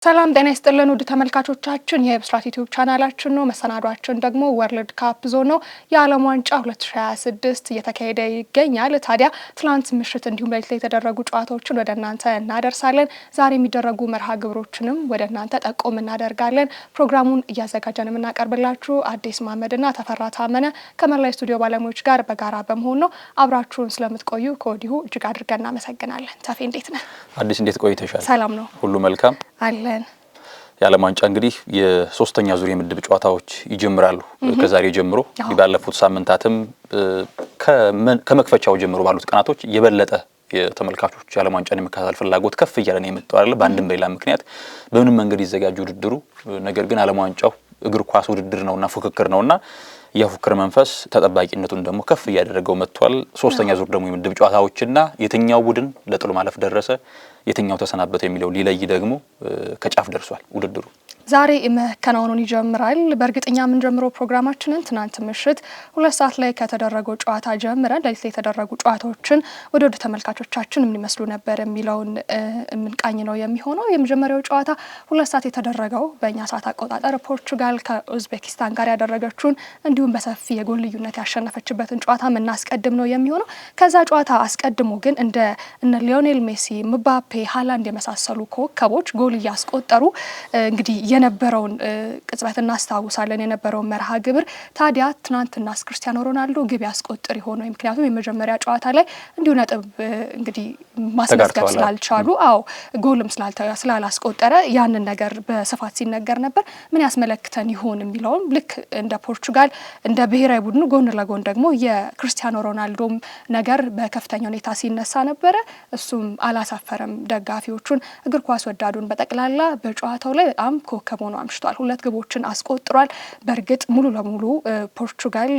ሰላም ጤና ይስጥልን ውድ ተመልካቾቻችን የብስራት ዩቲዩብ ቻናላችን ነው። መሰናዷችን ደግሞ ወርልድ ካፕ ዞን ነው። የዓለም ዋንጫ 2026 እየተካሄደ ይገኛል። ታዲያ ትላንት ምሽት እንዲሁም ሌሊት ላይ የተደረጉ ጨዋታዎችን ወደ እናንተ እናደርሳለን። ዛሬ የሚደረጉ መርሃ ግብሮችንም ወደ እናንተ ጠቆም እናደርጋለን። ፕሮግራሙን እያዘጋጀን የምናቀርብላችሁ አዲስ መሐመድና ተፈራ ታመነ ከመላ ስቱዲዮ ባለሙያዎች ጋር በጋራ በመሆን ነው። አብራችሁን ስለምትቆዩ ከወዲሁ እጅግ አድርገን እናመሰግናለን። ተፌ እንዴት ነህ? አዲስ እንዴት ቆይተሻል? ሰላም ነው፣ ሁሉ መልካም አለን። የዓለም ዋንጫ እንግዲህ የሶስተኛ ዙር የምድብ ጨዋታዎች ይጀምራሉ ከዛሬ ጀምሮ። ባለፉት ሳምንታትም ከመክፈቻው ጀምሮ ባሉት ቀናቶች የበለጠ የተመልካቾች የዓለም ዋንጫን የመከታተል ፍላጎት ከፍ እያለ ነው የመጣው አይደል? በአንድም በሌላ ምክንያት በምንም መንገድ ይዘጋጁ ውድድሩ፣ ነገር ግን ዓለም ዋንጫው እግር ኳስ ውድድር ነውና ፉክክር ነውና የፉክክር መንፈስ ተጠባቂነቱን ደግሞ ከፍ እያደረገው መጥቷል። ሶስተኛ ዙር ደግሞ የምድብ ጨዋታዎችና የትኛው ቡድን ለጥሎ ማለፍ ደረሰ የትኛው ተሰናበተ የሚለው ሊለይ ደግሞ ከጫፍ ደርሷል ውድድሩ። ዛሬ መከናወኑን ይጀምራል። በእርግጠኛ ምን ጀምሮ ፕሮግራማችንን ትናንት ምሽት 2 ሰዓት ላይ ከተደረገው ጨዋታ ጀምረን ሌሊት ላይ የተደረጉ ጨዋታዎችን ወደ ተመልካቾቻችን ምን ይመስሉ ነበር የሚለውን ምንቃኝ ነው የሚሆነው። የመጀመሪያው ጨዋታ 2 ሰዓት የተደረገው በእኛ ሰዓት አቆጣጠር ፖርቹጋል ከኡዝቤኪስታን ጋር ያደረገችውን እንዲሁም በሰፊ የጎል ልዩነት ያሸነፈችበትን ጨዋታ ምናስቀድም ነው የሚሆነው። ከዛ ጨዋታ አስቀድሞ ግን እነ ሊዮኔል ሜሲ፣ ምባፔ፣ ሃላንድ የመሳሰሉ ኮከቦች ጎል እያስቆጠሩ እንግዲህ የነበረውን ቅጽበት እናስታውሳለን። የነበረውን መርሃ ግብር ታዲያ ትናንትናስ ክርስቲያኖ ሮናልዶ ግብ ያስቆጥር ይሆን? ምክንያቱም የመጀመሪያ ጨዋታ ላይ እንዲሁ ነጥብ እንግዲህ ማስመዝገብ ስላልቻሉ ጎልም ስላላስቆጠረ ያንን ነገር በስፋት ሲነገር ነበር። ምን ያስመለክተን ይሆን የሚለውን ልክ እንደ ፖርቹጋል እንደ ብሔራዊ ቡድኑ ጎን ለጎን ደግሞ የክርስቲያኖ ሮናልዶም ነገር በከፍተኛ ሁኔታ ሲነሳ ነበረ። እሱም አላሳፈረም ደጋፊዎቹን፣ እግር ኳስ ወዳዱን በጠቅላላ በጨዋታው ላይ በጣም ኮከብ ሆኖ አምሽቷል። 2 ግቦችን አስቆጥሯል። በእርግጥ ሙሉ ለሙሉ ፖርቹጋል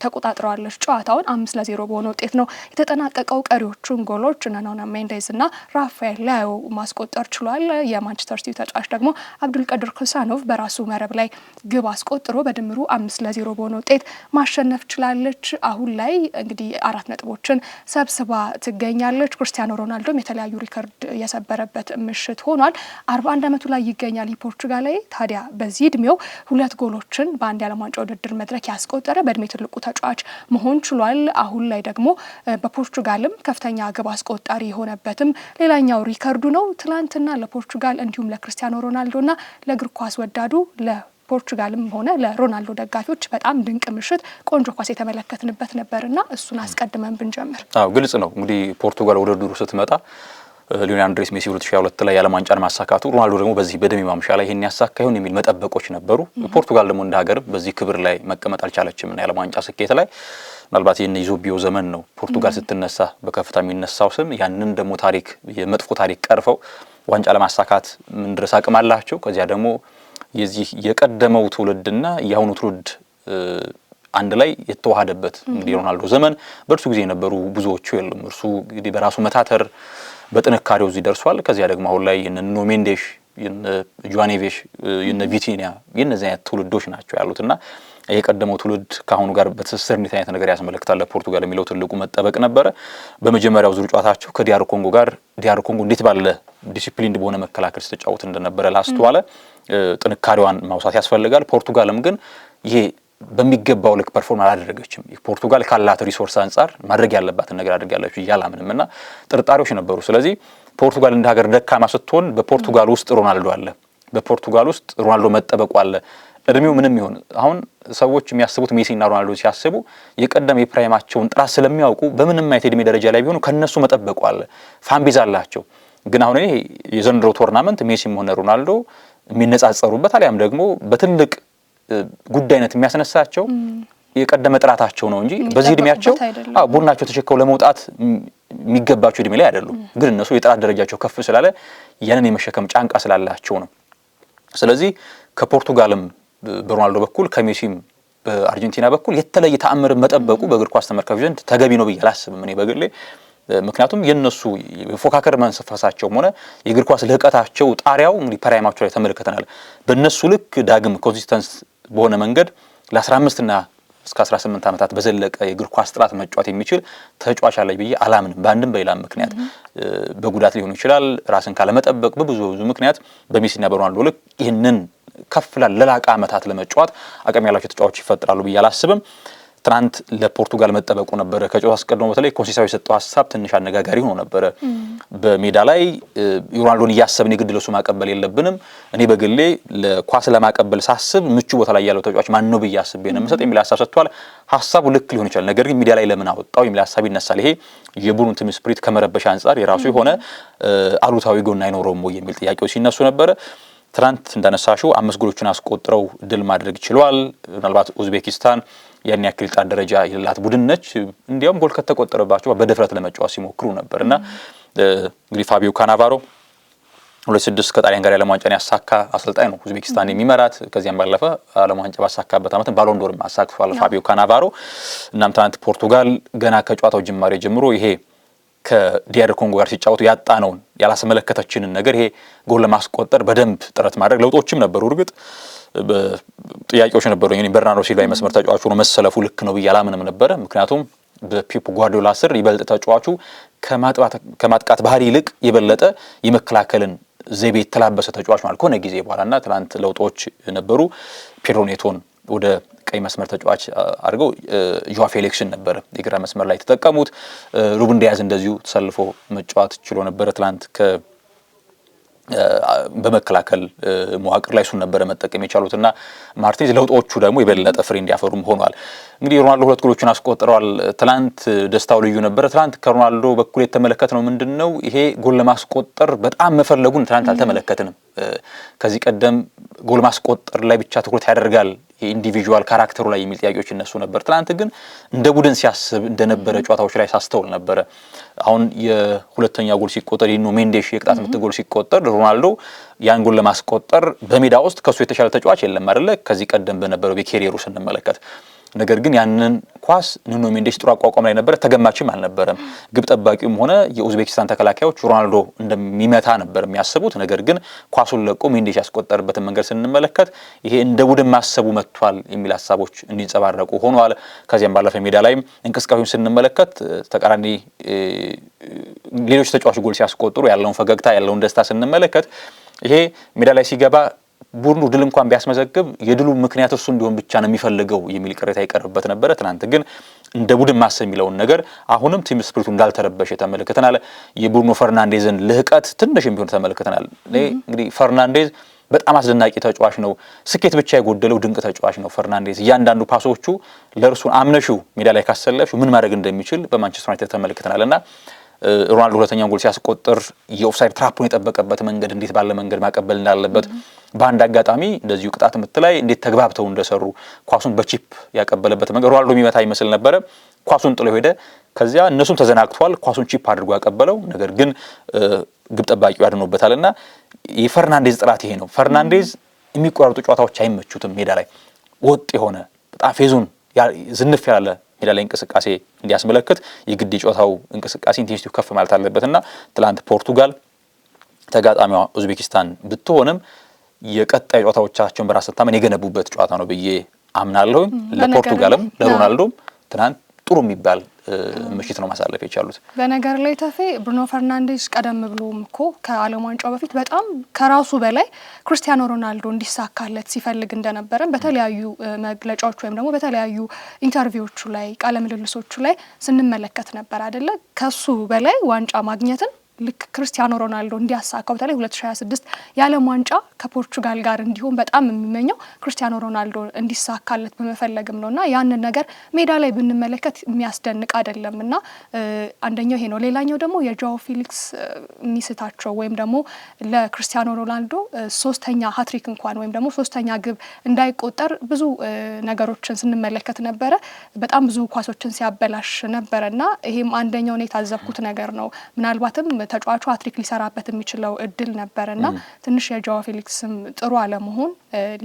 ተቆጣጥረዋለች ጨዋታውን። 5-0 በሆነ ውጤት ነው የተጠናቀቀው። ቀሪዎቹን ጎሎች ኑኖ ሜንዴዝ እና ራፋኤል ላዮ ማስቆጠር ችሏል። የማንቸስተር ሲቲ ተጫዋች ደግሞ አብዱልቀድር ኩሳኖቭ በራሱ መረብ ላይ ግብ አስቆጥሮ በድምሩ 5-0 በሆነ ውጤት ማሸነፍ ችላለች። አሁን ላይ እንግዲህ 4 ነጥቦችን ሰብስባ ትገኛለች። ክርስቲያኖ ሮናልዶም የተለያዩ ሪከርድ የሰበረበት ምሽት ሆኗል። 41 ዓመቱ ላይ ይገኛል ፖርቹጋል ላይ። ታዲያ በዚህ እድሜው 2 ጎሎችን በአንድ የዓለም ዋንጫ ውድድር መድረክ ያስቆጠረ በእድሜ ትልቁ ተጫዋች መሆን ችሏል። አሁን ላይ ደግሞ በፖርቹጋልም ከፍተኛ ግብ አስቆጣሪ የሆነበትም ሌላኛው ሪከርዱ ነው። ትላንትና ለፖርቹጋል እንዲሁም ለክርስቲያኖ ሮናልዶና ለእግር ኳስ ወዳዱ ፖርቹጋልም ሆነ ለሮናልዶ ደጋፊዎች በጣም ድንቅ ምሽት፣ ቆንጆ ኳስ የተመለከትንበት ነበርና እሱን አስቀድመን ብንጀምር ግልጽ ነው። እንግዲህ ፖርቱጋል ወደ ውድድሩ ስትመጣ ሊዮኔል አንድሬስ ሜሲ 2022 ላይ የዓለም ዋንጫን ማሳካቱ፣ ሮናልዶ ደግሞ በዚህ በደሜ ማምሻ ላይ ይሄን ያሳካ ይሆን የሚል መጠበቆች ነበሩ። ፖርቱጋል ደግሞ እንደ ሀገር በዚህ ክብር ላይ መቀመጥ አልቻለችም እና የዓለም ዋንጫ ስኬት ላይ ምናልባት የነ ኢዞቢዮ ዘመን ነው ፖርቱጋል ስትነሳ በከፍታ የሚነሳው ስም። ያንን ደግሞ ታሪክ የመጥፎ ታሪክ ቀርፈው ዋንጫ ለማሳካት ምን ድረስ አቅም አላቸው። ከዚያ ደግሞ የዚህ የቀደመው ትውልድና የአሁኑ ትውልድ አንድ ላይ የተዋሃደበት እንግዲህ ሮናልዶ ዘመን በእርሱ ጊዜ የነበሩ ብዙዎቹ የሉም። እርሱ እንግዲህ በራሱ መታተር በጥንካሬው እዚህ ደርሷል። ከዚያ ደግሞ አሁን ላይ የነ ኑኖ ሜንዴሽ፣ የነ ጁዋኔቬሽ፣ የነ ቪቲኒያ የነዚህ አይነት ትውልዶች ናቸው ያሉትና የቀደመው ትውልድ ከአሁኑ ጋር በትስስር እንዴት አይነት ነገር ያስመለክታል ለፖርቱጋል የሚለው ትልቁ መጠበቅ ነበረ። በመጀመሪያው ዙር ጨዋታቸው ከዲያር ኮንጎ ጋር ዲያር ኮንጎ እንዴት ባለ ዲሲፕሊን በሆነ መከላከል ስትጫወት እንደነበረ ላስተዋለ ጥንካሬዋን ማውሳት ያስፈልጋል። ፖርቱጋልም ግን ይሄ በሚገባው ልክ ፐርፎርም አላደረገችም። ፖርቱጋል ካላት ሪሶርስ አንፃር ማድረግ ያለባትን ነገር አድርጋለች ይያላምንምና ጥርጣሬዎች ነበሩ። ስለዚህ ፖርቱጋል እንደ ሀገር ደካማ ስትሆን በፖርቱጋል ውስጥ ሮናልዶ አለ፣ በፖርቱጋል ውስጥ ሮናልዶ መጠበቁ አለ። እድሜው ምንም ይሁን አሁን ሰዎች የሚያስቡት ሜሲና ሮናልዶ ሲያስቡ የቀደም የፕራይማቸውን ጥራት ስለሚያውቁ በምንም አይነት እድሜ ደረጃ ላይ ቢሆኑ ከነሱ መጠበቁ አለ። ፋንቤዝ አላቸው። ግን አሁን ይሄ የዘንድሮ ቶርናመንት ሜሲም ሆነ ሮናልዶ የሚነጻጸሩበት አሊያም ደግሞ በትልቅ ጉዳይነት የሚያስነሳቸው የቀደመ ጥራታቸው ነው እንጂ በዚህ እድሜያቸው ቡድናቸው ተሸከው ለመውጣት የሚገባቸው እድሜ ላይ አይደሉም። ግን እነሱ የጥራት ደረጃቸው ከፍ ስላለ ያንን የመሸከም ጫንቃ ስላላቸው ነው። ስለዚህ ከፖርቱጋልም በሮናልዶ በኩል ከሜሲም በአርጀንቲና በኩል የተለየ ተአምር መጠበቁ በእግር ኳስ ተመልካቾች ዘንድ ተገቢ ነው ብዬ አላስብም እኔ በግሌ። ምክንያቱም የነሱ የፎካከር መንፈሳቸው ሆነ የእግር ኳስ ልህቀታቸው ጣሪያው እንግዲህ ፕራይማቸው ላይ ተመልክተናል። በእነሱ ልክ ዳግም ኮንሲስተንስ በሆነ መንገድ ለ15 እና እስከ 18 ዓመታት በዘለቀ የእግር ኳስ ጥራት መጫወት የሚችል ተጫዋች አለ ብዬ አላምንም። በአንድም በሌላም ምክንያት በጉዳት ሊሆን ይችላል፣ ራስን ካለመጠበቅ በብዙ ምክንያት በሜሲና በሮናልዶ ልክ ይህንን ከፍ ለላቀ ዓመታት ለመጫወት አቅም ያላቸው ተጫዋቾች ይፈጠራሉ ብዬ አላስብም። ትናንት ለፖርቱጋል መጠበቁ ነበረ። ከጨዋታው አስቀድሞ በተለይ ኮንሲሳው የሰጠው ሐሳብ ትንሽ አነጋጋሪ ሆኖ ነበረ። በሜዳ ላይ ሮናልዶን እያሰብን የግድ ለሱ ማቀበል የለብንም፣ እኔ በግሌ ለኳስ ለማቀበል ሳስብ ምቹ ቦታ ላይ ያለው ተጫዋች ማን ነው ብዬ አስቤ ነው የምሰጥ የሚል ሐሳብ ሰጥቷል። ሐሳቡ ልክ ሊሆን ይችላል፣ ነገር ግን ሚዲያ ላይ ለምን አወጣው የሚል ሐሳብ ይነሳል። ይሄ የቡድኑን ቲም ስፒሪት ከመረበሽ አንጻር የራሱ የሆነ አሉታዊ ጎን አይኖረውም ወይ የሚል ጥያቄዎች ሲነሱ ነበረ። ትናንት እንዳነሳሽው 5 ጎሎችን አስቆጥረው ድል ማድረግ ችሏል። ምናልባት ኡዝቤኪስታን ያን ያክል ጣት ደረጃ የሌላት ቡድን ነች። እንዲያውም ጎል ከተቆጠረባቸው በድፍረት ለመጫወት ሲሞክሩ ነበርና እንግዲህ ፋቢዮ ካናቫሮ 2006 ከጣሊያን ጋር የዓለም ዋንጫን ያሳካ አሰልጣኝ ነው ኡዝቤኪስታን የሚመራት። ከዚያም ባለፈ ዓለም ዋንጫ ባሳካበት ዓመት ባሎን ዶርም አሳክቷል ፋቢዮ ካናቫሮ። እናም ትናንት ፖርቱጋል ገና ከጨዋታው ጅማሬ ጀምሮ ይሄ ከዲያር ኮንጎ ጋር ሲጫወቱ ያጣነውን ያላስመለከተችንን ነገር ይሄ ጎል ለማስቆጠር በደንብ ጥረት ማድረግ ለውጦችም ነበሩ። እርግጥ ጥያቄዎች ነበሩ። እኔ በርናርዶ ሲልቫ የመስመር ተጫዋቹ ነው መሰለፉ ልክ ነው ብዬ አላምንም ነበረ። ምክንያቱም በፔፕ ጓርዲዮላ ስር ይበልጥ ተጫዋቹ ከማጥቃት ባህሪ ይልቅ የበለጠ የመከላከልን ዘይቤ የተላበሰ ተጫዋች ማለት ከሆነ ጊዜ በኋላና ትናንት ለውጦች ነበሩ። ፔድሮ ኔቶን ወደ ቀይ መስመር ተጫዋች አድርገው ጆዋ ፌሊክስን ነበር የግራ መስመር ላይ ተጠቀሙት። ሩበን ዲያዝ እንደዚሁ ተሰልፎ መጫወት ችሎ ነበር ትናንት በመከላከል መዋቅር ላይ እሱን ነበረ መጠቀም የቻሉትና ማርቲኔዝ ለውጦቹ ደግሞ የበለጠ ፍሬ እንዲያፈሩም ሆኗል። እንግዲህ ሮናልዶ 2 ጎሎችን አስቆጥረዋል። ትናንት ደስታው ልዩ ነበረ። ትናንት ከሮናልዶ በኩል የተመለከትነው ምንድነው ይሄ ጎል ለማስቆጠር በጣም መፈለጉን ትናንት አልተመለከትንም። ከዚህ ቀደም ጎል ማስቆጠር ላይ ብቻ ትኩረት ያደርጋል የኢንዲቪጁዋል ካራክተሩ ላይ የሚል ጥያቄዎች እነሱ ነበር። ትናንት ግን እንደ ቡድን ሲያስብ እንደነበረ ጨዋታዎች ላይ ሳስተውል ነበረ። አሁን የሁለተኛ ጎል ሲቆጠር ይኖ ሜንዴሽ የቅጣት ምት ጎል ሲቆጠር ሮናልዶ ያን ጎል ለማስቆጠር በሜዳ ውስጥ ከሱ የተሻለ ተጫዋች የለም አይደለ? ከዚህ ቀደም በነበረው በኬሪየሩ ስንመለከት ነገር ግን ያንን ኳስ ኑኖ ሜንዴሽ ጥሩ አቋቋም ላይ ነበረ። ተገማችም አልነበረም። ግብ ጠባቂውም ሆነ የኡዝቤኪስታን ተከላካዮች ሮናልዶ እንደሚመታ ነበር የሚያስቡት። ነገር ግን ኳሱን ለቆ ሜንዴሽ ያስቆጠርበትን መንገድ ስንመለከት ይሄ እንደ ቡድን ማሰቡ መጥቷል የሚል ሀሳቦች እንዲንጸባረቁ ሆኗል። ከዚያም ባለፈ ሜዳ ላይም እንቅስቃሴውን ስንመለከት ተቃራኒ ሌሎች ተጫዋቾች ጎል ሲያስቆጥሩ ያለውን ፈገግታ ያለውን ደስታ ስንመለከት ይሄ ሜዳ ላይ ሲገባ ቡድኑ ድል እንኳን ቢያስመዘግብ የድሉ ምክንያት እሱ እንዲሆን ብቻ ነው የሚፈልገው የሚል ቅሬታ ይቀርብበት ነበር። ትናንት ግን እንደ ቡድን ማሰብ የሚለውን ነገር አሁንም ቲም ስፒሪቱ እንዳልተረበሸ ተመልክተናል። የብሩኖ ፈርናንዴዝን ልህቀት ትንሽም ቢሆን ተመልክተናል። እንግዲህ ፈርናንዴዝ በጣም አስደናቂ ተጫዋች ነው። ስኬት ብቻ የጎደለው ድንቅ ተጫዋች ነው ፈርናንዴዝ። እያንዳንዱ ፓሶቹ ለእርሱ አምነሽው ሜዳ ላይ ካሰለፍሽው ምን ማድረግ እንደሚችል በማንቸስተር ዩናይትድ ተመልክተናልና ሮናልዶ ሁለተኛውን ጎል ሲያስቆጥር የኦፍሳይድ ትራፑን የጠበቀበት መንገድ እንዴት ባለ መንገድ ማቀበል እንዳለበት በአንድ አጋጣሚ እንደዚሁ ቅጣት ምት ላይ እንዴት ተግባብተው እንደሰሩ ኳሱን በቺፕ ያቀበለበት መንገድ ሮናልዶ የሚመታ ይመስል ነበረ። ኳሱን ጥሎ ሄደ። ከዚያ እነሱም ተዘናግቷል። ኳሱን ቺፕ አድርጎ ያቀበለው ነገር ግን ግብ ጠባቂው ያድኖበታልና የፈርናንዴዝ ጥራት ይሄ ነው። ፈርናንዴዝ የሚቆራርጡ ጨዋታዎች አይመቹትም። ሜዳ ላይ ወጥ የሆነ በጣም ፌዙን ዝንፍ ያለ ሜዳ ላይ እንቅስቃሴ እንዲያስመለክት የግድ የጨዋታው እንቅስቃሴ ኢንቴንሲቲው ከፍ ማለት አለበትና ትላንት ፖርቱጋል ተጋጣሚዋ ኡዝቤኪስታን ብትሆንም የቀጣይ ጨዋታዎቻቸውን በራስ መተማመን የገነቡበት ጨዋታ ነው ብዬ አምናለሁ። ለፖርቱጋልም ለሮናልዶም ትናንት ጥሩ የሚባል ምሽት ነው ማሳለፍ የቻሉት። በነገር ላይ ተፌ ብሩኖ ፈርናንዴዝ ቀደም ብሎም እኮ ከዓለም ዋንጫው በፊት በጣም ከራሱ በላይ ክርስቲያኖ ሮናልዶ እንዲሳካለት ሲፈልግ እንደነበረ በተለያዩ መግለጫዎች ወይም ደግሞ በተለያዩ ኢንተርቪዎቹ ላይ ቃለ ምልልሶቹ ላይ ስንመለከት ነበር አይደለ? ከሱ በላይ ዋንጫ ማግኘትን ልክ ክርስቲያኖ ሮናልዶ እንዲያሳካው በተለይ 2026 የዓለም ዋንጫ ከፖርቹጋል ጋር እንዲሆን በጣም የሚመኘው ክርስቲያኖ ሮናልዶ እንዲሳካለት በመፈለግም ነውና ያንን ነገር ሜዳ ላይ ብንመለከት የሚያስደንቅ አይደለምና አንደኛው ይሄ ነው። ሌላኛው ደግሞ የጆዋ ፌሊክስ ሚስታቸው ወይም ደግሞ ለክርስቲያኖ ሮናልዶ ሶስተኛ ሃትሪክ እንኳን ወይም ደግሞ ሶስተኛ ግብ እንዳይቆጠር ብዙ ነገሮችን ስንመለከት ነበረ። በጣም ብዙ ኳሶችን ሲያበላሽ ነበርና ይሄም አንደኛው ነው የታዘብኩት ነገር ነው። ምናልባትም ተጫዋቹ ሃትሪክ ሊሰራበት የሚችለው እድል ነበርና ትንሽ የጆዋ ፌሊክስም ጥሩ አለመሆን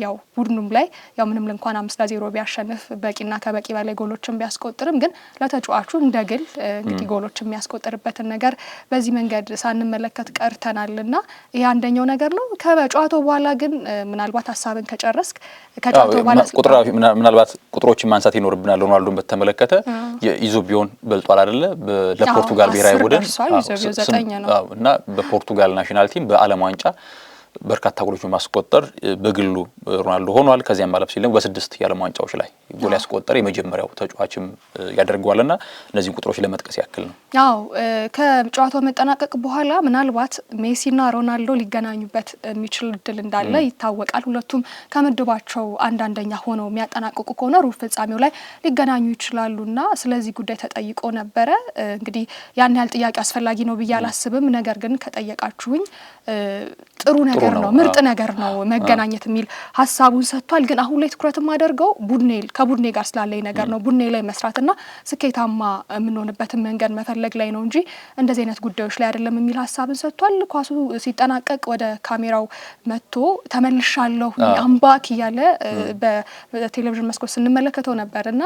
ያው ቡድኑም ላይ ያው ምንም እንኳን 5-0 ቢያሸንፍ በቂና ከበቂ በላይ ጎሎችን ቢያስቆጥርም ግን ለተጫዋቹ እንደግል እንግዲህ ጎሎችን የሚያስቆጥርበትን ነገር በዚህ መንገድ ሳንመለከት ቀርተናልና ይሄ አንደኛው ነገር ነው። ከጨዋታው በኋላ ግን ምናልባት ሀሳብን ከጨረስክ ከጨዋታው በኋላ ምናልባት ቁጥሮችን ማንሳት ይኖርብናል። ሮናልዶን በተመለከተ ኢዞቢዮን በልጧል አይደለ? ለፖርቱጋል ብሔራዊ ቡድን እና በፖርቱጋል ናሽናል ቲም በዓለም ዋንጫ በርካታ ጎሎችን ማስቆጠር በግሉ ሮናልዶ ሆኗል። ከዚያም ማለፍ ሲል በ6 የዓለም ዋንጫዎች ላይ ጎል ያስቆጠረ የመጀመሪያው ተጫዋችም ያደርገዋልና እነዚህ ቁጥሮች ለመጥቀስ ያክል ነው። አዎ ከጨዋታው መጠናቀቅ በኋላ ምናልባት ሜሲና ሮናልዶ ሊገናኙበት የሚችል እድል እንዳለ ይታወቃል። ሁለቱም ከምድባቸው አንደኛ ሆነው የሚያጠናቅቁ ከሆነ ሩብ ፍጻሜው ላይ ሊገናኙ ይችላሉና ስለዚህ ጉዳይ ተጠይቆ ነበረ። እንግዲህ ያን ያህል ጥያቄ አስፈላጊ ነው ብዬ አላስብም። ነገር ግን ከጠየቃችሁኝ ጥሩ ነገር ነው፣ ምርጥ ነገር ነው መገናኘት የሚል ሀሳቡን ሰጥቷል። ግን አሁን ላይ ትኩረት ማደርገው ከቡድኔ ጋር ስላለኝ ነገር ነው። ቡድኔ ላይ መስራትና ስኬታማ የምንሆንበትን መንገድ መፈለግ ላይ ነው እንጂ እንደዚህ አይነት ጉዳዮች ላይ አይደለም የሚል ሀሳብን ሰጥቷል። ኳሱ ሲጠናቀቅ ወደ ካሜራው መጥቶ ተመልሻለሁ አምባክ እያለ በቴሌቪዥን መስኮት ስንመለከተው ነበርና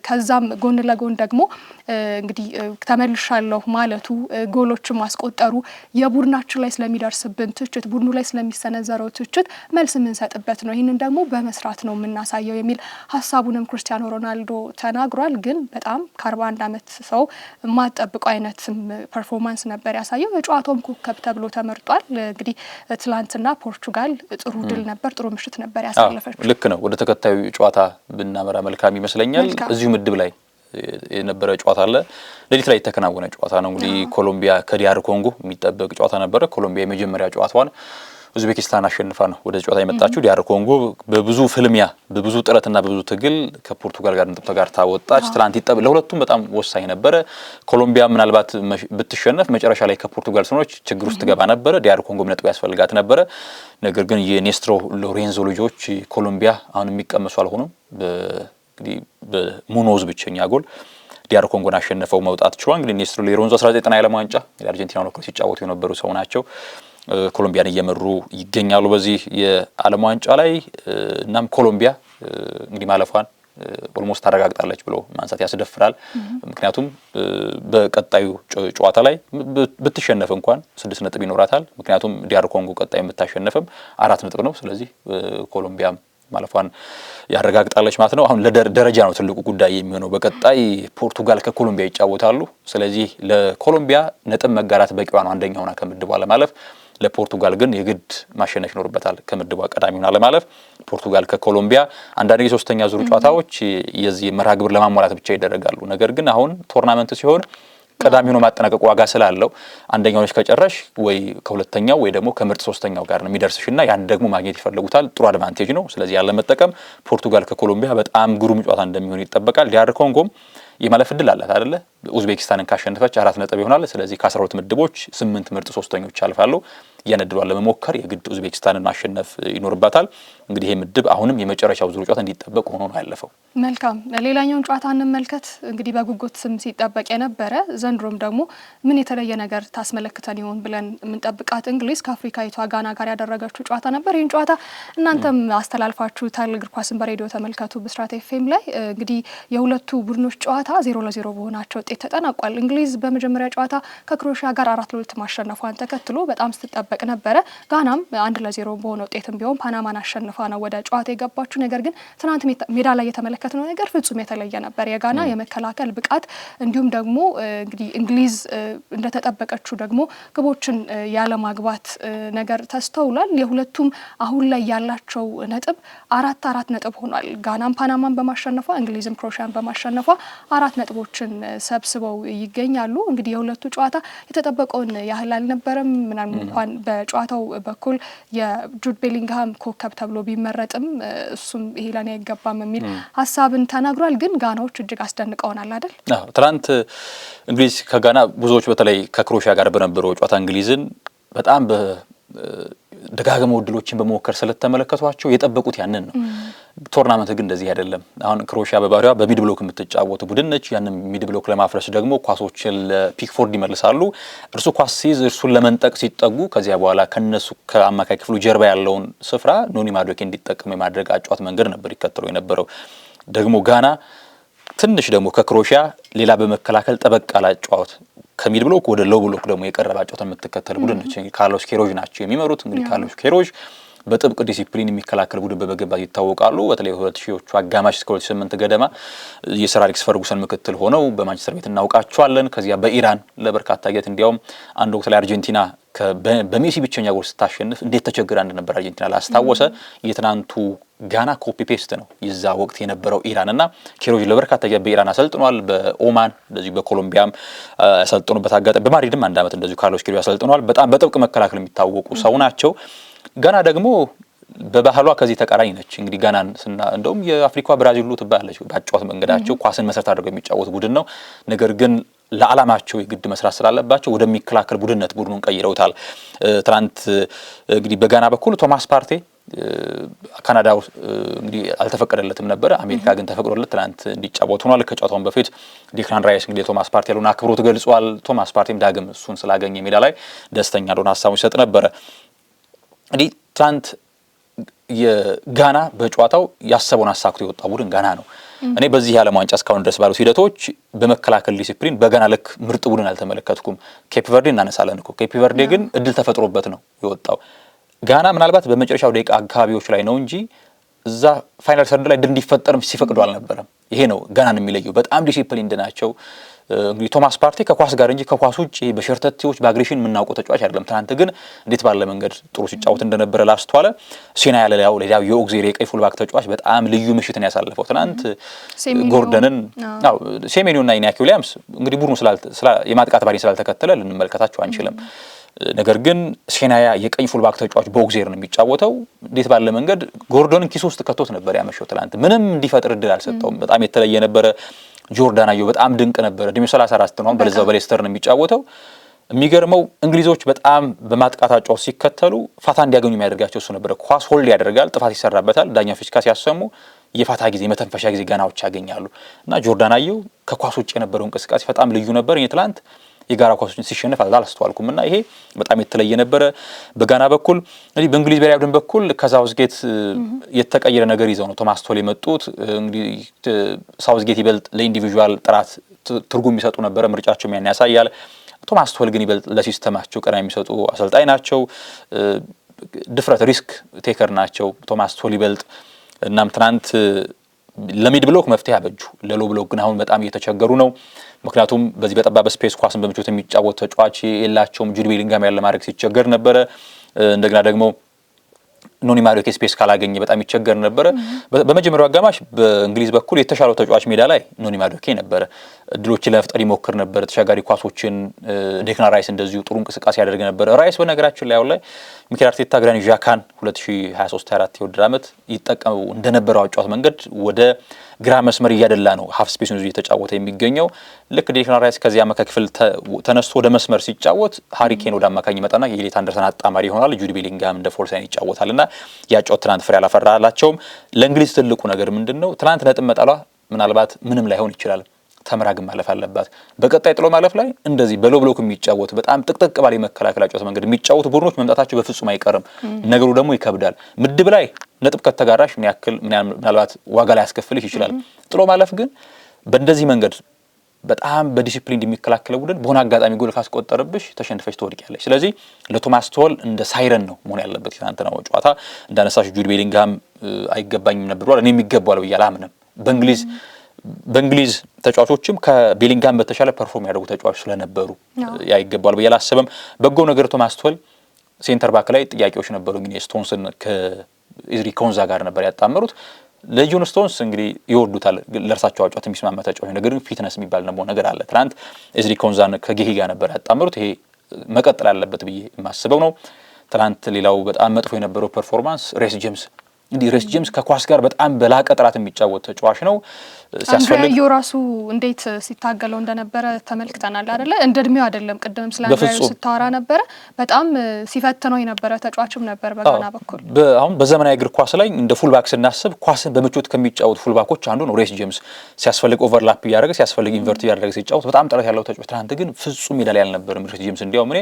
ከዛም ጎን ለጎን ደግሞ እንግዲህ ተመልሻለሁ ማለቱ ጎሎችን ማስቆጠሩ የቡድናችን ላይ ስለሚደርስብን ትችት ቡድኑ ላይ ስለሚሰነዘረው ትችት መልስ የምንሰጥበት ነው። ይህንን ደግሞ በመስራት ነው የምናሳየው የሚል ሀሳቡንም ክርስቲያኖ ሮናልዶ ተናግሯል። ግን በጣም ከ41 ዓመት ሰው የማጠብቀው አይነት ፐርፎርማንስ ነበር ያሳየው። የጨዋታውም ኮከብ ተብሎ ተመርጧል። እንግዲህ ትላንትና ፖርቹጋል ጥሩ ድል ነበር፣ ጥሩ ምሽት ነበር ያሳለፈችው። ልክ ነው። ወደ ተከታዩ ጨዋታ ብናመራ መልካም ይመስለኛል። እዚሁ ምድብ ላይ የነበረ ጨዋታ አለ። ሌሊት ላይ የተከናወነ ጨዋታ ነው። እንግዲህ ኮሎምቢያ ከዲያር ኮንጎ የሚጠበቅ ጨዋታ ነበረ። ኮሎምቢያ የመጀመሪያ ጨዋታዋን ኡዝቤኪስታን አሸንፋ ነው ወደ ጨዋታ የመጣችው። ዲያር ኮንጎ በብዙ ፍልሚያ በብዙ ጥረትና በብዙ ትግል ከፖርቱጋል ጋር ነጥብ ተጋርታ ወጣች። ትላንት ለሁለቱም በጣም ወሳኝ ነበረ። ኮሎምቢያ ምናልባት ብትሸነፍ መጨረሻ ላይ ከፖርቱጋል ስኖች ችግር ውስጥ ገባ ነበረ። ዲያር ኮንጎ ነጥብ ያስፈልጋት ነበረ። ነገር ግን የኔስትሮ ሎሬንዞ ልጆች ኮሎምቢያ አሁን የሚቀመሱ አልሆኑም። እንግዲህ በሙኖዝ ብቸኛ ጎል ዲያር ኮንጎን አሸንፈው መውጣት ችሏል። እንግዲህ ኔስትሮ ሎሬንዞ 19 የዓለም ዋንጫ የአርጀንቲናውን ወክለው ሲጫወቱ የነበሩ ሰው ናቸው። ኮሎምቢያን እየመሩ ይገኛሉ በዚህ የዓለም ዋንጫ ላይ። እናም ኮሎምቢያ እንግዲህ ማለፏን ኦልሞስት ታረጋግጣለች ብሎ ማንሳት ያስደፍራል። ምክንያቱም በቀጣዩ ጨዋታ ላይ ብትሸነፍ እንኳን 6 ነጥብ ይኖራታል። ምክንያቱም ዲያር ኮንጎ ቀጣይ የምታሸነፈም 4 ነጥብ ነው። ስለዚህ ኮሎምቢያም ማለፏን ያረጋግጣለች ማለት ነው። አሁን ለደረጃ ነው ትልቁ ጉዳይ የሚሆነው። በቀጣይ ፖርቱጋል ከኮሎምቢያ ይጫወታሉ። ስለዚህ ለኮሎምቢያ ነጥብ መጋራት በቂዋ ነው አንደኛ ሆና ከምድቧ ለማለፍ። ለፖርቱጋል ግን የግድ ማሸነፍ ይኖርበታል ከምድቧ ቀዳሚ ሆና ለማለፍ። ፖርቱጋል ከኮሎምቢያ አንዳንድ የሶስተኛ ዙር ጨዋታዎች የዚህ መርሃ ግብር ለማሟላት ብቻ ይደረጋሉ። ነገር ግን አሁን ቶርናመንት ሲሆን ቀዳሚ ሆኖ ማጠናቀቅ ዋጋ ስላለው አንደኛው ልጅ ከጨረሽ ወይ ከሁለተኛው ወይ ደግሞ ከምርጥ ሶስተኛው ጋር ነው የሚደርስሽና ያን ደግሞ ማግኘት ይፈልጉታል። ጥሩ አድቫንቴጅ ነው። ስለዚህ ያለ መጠቀም ፖርቱጋል ከኮሎምቢያ በጣም ግሩም ጨዋታ እንደሚሆን ይጠበቃል። ዲያር ኮንጎም የማለፍ እድል አላት አይደለ? ኡዝቤኪስታንን ካሸነፈች 4 ነጥብ ይሆናል። ስለዚህ ከ12 ምድቦች 8 ምርጥ ሶስተኞች ያልፋሉ። ያን እድሏን ለመሞከር የግድ ኡዝቤኪስታንን ማሸነፍ ይኖርባታል። እንግዲህ ይሄ ምድብ አሁንም የመጨረሻው ዙር ጨዋታ እንዲጠበቅ ሆኖ ነው ያለፈው። መልካም ሌላኛውን ጨዋታ እንመልከት። እንግዲህ በጉጉት ስም ሲጠበቅ የነበረ ዘንድሮም ደግሞ ምን የተለየ ነገር ታስመለክተን ይሆን ብለን የምንጠብቃት እንግሊዝ ከአፍሪካዊቷ ጋና ጋር ያደረገችው ጨዋታ ነበር። ይህን ጨዋታ እናንተም አስተላልፋችሁታል። እግር ኳስን በሬዲዮ ተመልከቱ ብስራት ኤፍኤም ላይ። እንግዲህ የሁለቱ ቡድኖች ጨዋታ 0-0 በሆናቸው ውጤት ተጠናቋል። እንግሊዝ በመጀመሪያ ጨዋታ ከክሮኤሺያ ጋር 4-2 ማሸነፏን ተከትሎ በጣም ስትጠበቅ ነበረ። ጋናም 1-0 በሆነ ውጤትም ቢሆን ፓናማን አሸንፋ ነው ወደ ጨዋታ የገባችው። ነገር ግን ትናንት ሜዳ ላይ የተመለከትነው ነገር ፍጹም የተለየ ነበር። የጋና የመከላከል ብቃት እንዲሁም ደግሞ እንግዲህ እንግሊዝ እንደተጠበቀችው ደግሞ ግቦችን ያለማግባት ነገር ተስተውሏል። የሁለቱም አሁን ላይ ያላቸው ነጥብ 4 ነጥብ ሆኗል። ጋናም ፓናማን በማሸነፏ እንግሊዝም ክሮኤሺያን በማሸነፏ 4 ነጥቦችን ሰብስበው ይገኛሉ። እንግዲህ የሁለቱ ጨዋታ የተጠበቀውን ያህል አልነበረም። ምናምን እንኳን በጨዋታው በኩል የጁድ ቤሊንግሃም ኮከብ ተብሎ ቢመረጥም እሱም ይሄ ለኔ አይገባም የሚል ሀሳብን ተናግሯል። ግን ጋናዎች እጅግ አስደንቀውናል አይደል? አዎ ትናንት እንግሊዝ ከጋና ብዙዎች በተለይ ከክሮኤሺያ ጋር በነበረው ጨዋታ እንግሊዝን በጣም ደጋግመው እድሎችን በመሞከር ስለተመለከቷቸው የጠበቁት ያንን ነው። ቶርናመንት ግን እንደዚህ አይደለም። አሁን ክሮኤሺያ በባህሪዋ በሚድ ብሎክ የምትጫወት ቡድን ነች። ያንን ሚድ ብሎክ ለማፍረስ ደግሞ ኳሶችን ለፒክፎርድ ይመልሳሉ። እርሱ ኳስ ሲይዝ እርሱን ለመንጠቅ ሲጠጉ ከዚያ በኋላ ከነሱ ከአማካይ ክፍሉ ጀርባ ያለውን ስፍራ ኖኒ ማዱኬ እንዲጠቀሙ የማድረግ አጫዋት መንገድ ነበር ይከተሉ የነበረው። ደግሞ ጋና ትንሽ ደግሞ ከክሮኤሺያ ሌላ በመከላከል ጠበቅ ያለ አጫዋት ከሚድ ብሎክ ወደ ሎው ብሎክ ደግሞ የቀረበ አጫዋት የምትከተል ቡድን ነች። ካርሎስ ኬሮዥ ናቸው የሚመሩት። እንግዲህ ካርሎስ ኬሮዥ በጥብቅ ዲሲፕሊን የሚከላከል ቡድን በመገንባት ይታወቃሉ። በተለይ 2000ዎቹ አጋማሽ እስከ 2008 ገደማ የሰር አሌክስ ፈርጉሰን ምክትል ሆነው በማንቸስተር ቤት እናውቃቸዋለን። ከዚያ በኢራን ለበርካታ ጊዜ እንዲያውም አንድ ወቅት ላይ አርጀንቲና በሜሲ ብቸኛ ጎል ስታሸንፍ እንዴት ተቸግራ እንደነበር አርጀንቲና ላስታወሰ የትናንቱ ጋና ኮፒ ፔስት ነው የዛ ወቅት የነበረው ኢራን እና ኬሮዥ ለበርካታ ጊዜ በኢራን አሰልጥኗል። በኦማን እንደዚሁ በኮሎምቢያም ያሰልጥኑበት አጋጣሚ በማድሪድም አንድ ዓመት እንደዚሁ ካርሎስ ኬሮዥ ያሰልጥኗል። በጣም በጥብቅ መከላከል የሚታወቁ ሰው ናቸው። ጋና ደግሞ በባህሏ ከዚህ ተቃራኒ ነች። እንግዲህ ጋናን እንደውም የአፍሪካ ብራዚል ሁሉ ትባላለች። በአጫዋት መንገዳቸው ኳስን መሰረት አድርገው የሚጫወት ቡድን ነው። ነገር ግን ለዓላማቸው የግድ መስራት ስላለባቸው ወደሚከላከል ቡድንነት ቡድኑን ቀይረውታል። ትናንት እንግዲህ በጋና በኩል ቶማስ ፓርቴ ካናዳ እንግዲህ አልተፈቀደለትም ነበር። አሜሪካ ግን ተፈቅዶለት ትናንት እንዲጫወት ሆኗል። ከጨዋታውን በፊት ዲክላን ራይስ እንግዲህ ቶማስ ፓርቴ ያለውን አክብሮት ገልጿል። ቶማስ ፓርቴም ዳግም እሱን ስላገኘ ሜዳ ላይ ደስተኛ እንደሆነ ሀሳቡን ይሰጥ ነበረ። እንግዲህ ትናንት የጋና በጨዋታው ያሰበውን አሳክቶ የወጣ ቡድን ጋና ነው። እኔ በዚህ የዓለም ዋንጫ እስካሁን ድረስ ባሉት ሂደቶች በመከላከል ዲሲፕሊን በጋና ልክ ምርጥ ቡድን አልተመለከትኩም። ኬፕ ቨርዴ እናነሳለን እኮ ኬፕ ቨርዴ ግን እድል ተፈጥሮበት ነው የወጣው። ጋና ምናልባት በመጨረሻው ደቂቃ አካባቢዎች ላይ ነው እንጂ እዛ ፋይናል ሰርድ ላይ ድል እንዲፈጠር ሲፈቅዱ አልነበረም። ይሄ ነው ጋናን የሚለየው። በጣም ዲሲፕሊንድ ናቸው። እንግዲህ ቶማስ ፓርቴ ከኳስ ጋር እንጂ ከኳስ ውጭ በሸርተቴዎች በአግሬሽን የምናውቀው ተጫዋች አይደለም። ትናንት ግን እንዴት ባለ መንገድ ጥሩ ሲጫወት እንደነበረ ላስተዋለ ሴና ያለላው ሌላው የኦግዚሪ የቀይ ፉልባክ ተጫዋች በጣም ልዩ ምሽትን ያሳለፈው ትናንት ጎርደንን ሴሜኒዮና ኢናኪ ዊሊያምስ እንግዲህ ቡድኑ የማጥቃት ባሪ ስላልተከተለ ልንመልከታቸው አንችልም። ነገር ግን ሴናያ የቀኝ ፉልባክ ተጫዋች በኦግዚሪ ነው የሚጫወተው። እንዴት ባለ መንገድ ጎርደንን ኪስ ውስጥ ከቶት ነበር ያመሸው። ትናንት ምንም እንዲፈጥር እድል አልሰጠውም። በጣም የተለየ ነበረ። ጆርዳን አየሁ በጣም ድንቅ ነበር። እድሜው 34 ነው። በለዛው በሌስተር ነው የሚጫወተው። የሚገርመው እንግሊዞች በጣም በማጥቃት አጫዋች ሲከተሉ ፋታ እንዲያገኙ የሚያደርጋቸው እሱ ነበር። ኳስ ሆልድ ያደርጋል፣ ጥፋት ይሰራበታል። ዳኛው ፊሽካ ሲያሰሙ የፋታ ጊዜ መተንፈሻ ጊዜ ጋናዎች ያገኛሉ እና ጆርዳን አየሁ ከኳስ ውጭ የነበረው እንቅስቃሴ በጣም ልዩ ነበር። ትናንት የጋራ ኳሶችን ሲሸነፍ አላስተዋልኩም እና ይሄ በጣም የተለየ ነበረ። በጋና በኩል እንግዲህ በእንግሊዝ ብሔራዊ ቡድን በኩል ከሳውዝጌት የተቀየረ ነገር ይዘው ነው ቶማስ ቶል የመጡት። እንግዲህ ሳውዝጌት ይበልጥ ለኢንዲቪጁዋል ጥራት ትርጉም የሚሰጡ ነበረ፣ ምርጫቸው ያን ያሳያል። ቶማስ ቶል ግን ይበልጥ ለሲስተማቸው ቀና የሚሰጡ አሰልጣኝ ናቸው። ድፍረት ሪስክ ቴከር ናቸው ቶማስ ቶል ይበልጥ። እናም ትናንት ለሚድ ብሎክ መፍትሄ አበጁ። ለሎ ብሎክ ግን አሁን በጣም እየተቸገሩ ነው። ምክንያቱም በዚህ በጠባብ ስፔስ ኳስን በምቾት የሚጫወት ተጫዋች የላቸውም። ጁድ ቤሊንጋም ያለ ማድረግ ሲቸገር ነበረ። እንደገና ደግሞ ኖኒ ማዱኬ ስፔስ ካላገኘ በጣም ይቸገር ነበረ። በመጀመሪያው አጋማሽ በእንግሊዝ በኩል የተሻለው ተጫዋች ሜዳ ላይ ኖኒ ማዱኬ ነበረ። እድሎችን ለመፍጠር ይሞክር ነበር። ተሻጋሪ ኳሶችን ዴክላን ራይስ እንደዚሁ ጥሩ እንቅስቃሴ ያደርግ ነበር። ራይስ በነገራችን ላይ አሁን ላይ ሚኬል አርቴታ ግራኒት ዣካን 2023-24 የውድድር ዓመት ይጠቀሙ እንደነበረው አጫዋት መንገድ ወደ ግራ መስመር እያደላ ነው ሀፍ ስፔሱን ይዞ እየተጫወተ የሚገኘው። ልክ ዴክላን ራይስ ከዚህ አማካይ ክፍል ተነስቶ ወደ መስመር ሲጫወት ሃሪ ኬን ወደ አማካኝ ይመጣና የኤሊት አንደርሰን አጣማሪ ይሆናል። ጁድ ቤሊንጋም እንደ ፎልስ አይን ይጫወታልና ያጫወት ትናንት ፍሬ አላፈራላቸውም። ለእንግሊዝ ትልቁ ነገር ምንድነው? ትናንት ነጥብ መጣሏ ምናልባት ምንም ላይሆን ይችላል። ተምራ ግን ማለፍ አለባት። በቀጣይ ጥሎ ማለፍ ላይ እንደዚህ በሎ ብሎክ የሚጫወት በጣም ጥቅጥቅ ባለ መከላከል አጫወት መንገድ የሚጫወቱ ቡድኖች መምጣታቸው በፍጹም አይቀርም። ነገሩ ደግሞ ይከብዳል። ምድብ ላይ ነጥብ ከተጋራሽ ምናልባት ዋጋ ላይ ያስከፍልሽ ይችላል። ጥሎ ማለፍ ግን በእንደዚህ መንገድ በጣም በዲሲፕሊን የሚከላከለው ቡድን በሆነ አጋጣሚ ጎል ካስቆጠረብሽ ተሸንፈሽ ትወድቂያለሽ። ስለዚህ ለቶማስ ቶል እንደ ሳይረን ነው መሆን ያለበት። ትናንትናው ጨዋታ እንዳነሳሽ ጁድ ቤሊንጋም አይገባኝም ነበር ብሏል። እኔ የሚገባው ብዬ አላምንም። በእንግሊዝ ተጫዋቾችም ከቤሊንጋም በተሻለ ፐርፎርም ያደርጉ ተጫዋቾች ስለነበሩ ያ ይገባዋል ብዬ አላስብም። በጎ ነገር ቶማስ ቶል ሴንተር ባክ ላይ ጥያቄዎች ነበሩ። እንግዲህ ስቶንስን ከኢዝሪ ኮንዛ ጋር ነበር ያጣመሩት። ለጆን ስቶንስ እንግዲህ ይወዱታል፣ ለእርሳቸው አጫዋት የሚስማማ ተጫዋች። ነገር ግን ፊትነስ የሚባል ነገር አለ። ትናንት ኢዝሪ ኮንዛን ከጌሂ ጋር ነበር ያጣመሩት። ይሄ መቀጠል አለበት ብዬ የማስበው ነው። ትናንት ሌላው በጣም መጥፎ የነበረው ፐርፎርማንስ ሬስ ጄምስ እንዲህ ሪስ ጄምስ ከኳስ ጋር በጣም በላቀ ጥራት የሚጫወት ተጫዋች ነው። ሲያስፈልግ ራሱ እንዴት ሲታገለው እንደነበረ ተመልክተናል አይደለ? እንደ እድሜው አይደለም። ቅድምም ስለ አንድሪያስ ስታወራ ነበረ። በጣም ሲፈትነው የነበረ ተጫዋችም ነበር በጋና በኩል። አሁን በዘመናዊ እግር ኳስ ላይ እንደ ፉልባክ ስናስብ ኳስን በምቾት ከሚጫወቱ ፉልባኮች አንዱ ነው ሪስ ጄምስ። ሲያስፈልግ ኦቨርላፕ እያደረገ ሲያስፈልግ ኢንቨርት እያደረገ ሲጫወት በጣም ጥራት ያለው ተጫዋች። ትናንት ግን ፍጹም ሜዳ ላይ አልነበረም ሪስ ጄምስ። እንዲያውም እኔ